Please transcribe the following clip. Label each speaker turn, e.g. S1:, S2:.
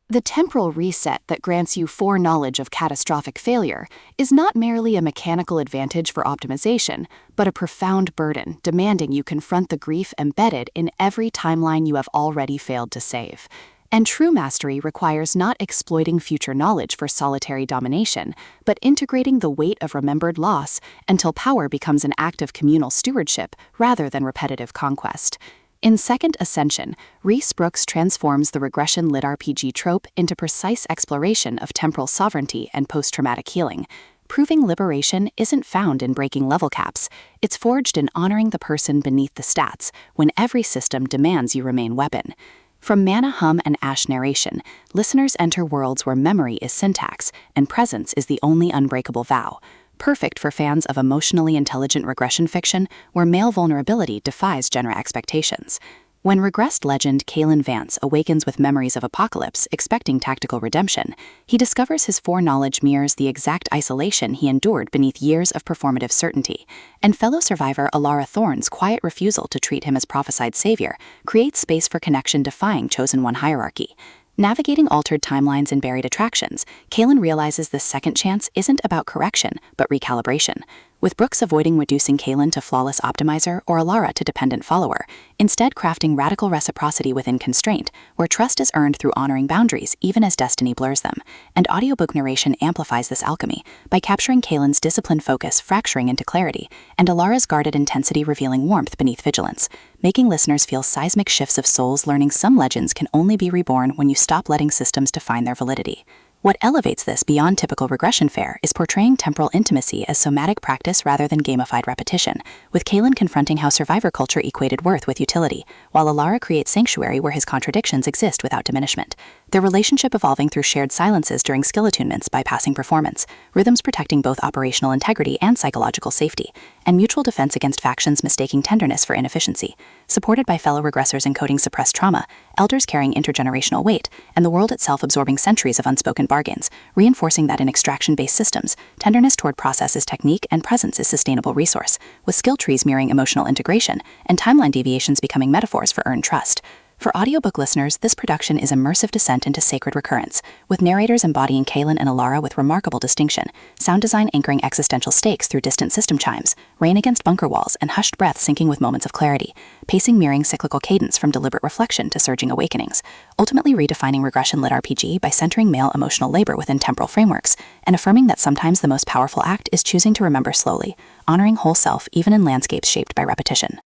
S1: The temporal reset that grants you foreknowledge of catastrophic failure is not merely a mechanical advantage for optimization, but a profound burden demanding you confront the grief embedded in every timeline you have already failed to save. And true mastery requires not exploiting future knowledge for solitary domination, but integrating the weight of remembered loss until power becomes an act of communal stewardship rather than repetitive conquest. In Second Ascension, Reece Brooks transforms the regression LitRPG trope into precise exploration of temporal sovereignty and post-traumatic healing, proving liberation isn't found in breaking level caps. It's forged in honoring the person beneath the stats when every system demands you remain weapon. From Mana Hum and Ash narration, listeners enter worlds where memory is syntax and presence is the only unbreakable vow. Perfect for fans of emotionally intelligent regression fiction where male vulnerability defies genre expectations. When regressed legend Kalen Vance awakens with memories of apocalypse, expecting tactical redemption, he discovers his foreknowledge mirrors the exact isolation he endured beneath years of performative certainty, and fellow survivor Alara Thorne's quiet refusal to treat him as prophesied savior creates space for connection defying Chosen One hierarchy. Navigating altered timelines and buried attractions, Kalen realizes this second chance isn't about correction, but recalibration. With Brooks avoiding reducing Kalen to flawless optimizer or Alara to dependent follower, instead crafting radical reciprocity within constraint, where trust is earned through honoring boundaries even as destiny blurs them. And audiobook narration amplifies this alchemy by capturing Kalen's disciplined focus fracturing into clarity, and Alara's guarded intensity revealing warmth beneath vigilance, making listeners feel seismic shifts of souls learning some legends can only be reborn when you stop letting systems define their validity. What elevates this beyond typical regression fare is portraying temporal intimacy as somatic practice rather than gamified repetition, with Kalen confronting how survivor culture equated worth with utility, while Alara creates sanctuary where his contradictions exist without diminishment. Their relationship evolving through shared silences during skill attunements bypassing performance, rhythms protecting both operational integrity and psychological safety, and mutual defense against factions mistaking tenderness for inefficiency. Supported by fellow regressors encoding suppressed trauma, elders carrying intergenerational weight, and the world itself absorbing centuries of unspoken bargains, reinforcing that in extraction-based systems, tenderness toward process is technique and presence is sustainable resource, with skill trees mirroring emotional integration and timeline deviations becoming metaphors for earned trust. For audiobook listeners, this production is immersive descent into sacred recurrence, with narrators embodying Kalen and Alara with remarkable distinction, sound design anchoring existential stakes through distant system chimes, rain against bunker walls, and hushed breath syncing with moments of clarity, pacing mirroring cyclical cadence from deliberate reflection to surging awakenings, ultimately redefining regression lit RPG by centering male emotional labor within temporal frameworks, and affirming that sometimes the most powerful act is choosing to remember slowly, honoring whole self even in landscapes shaped by repetition.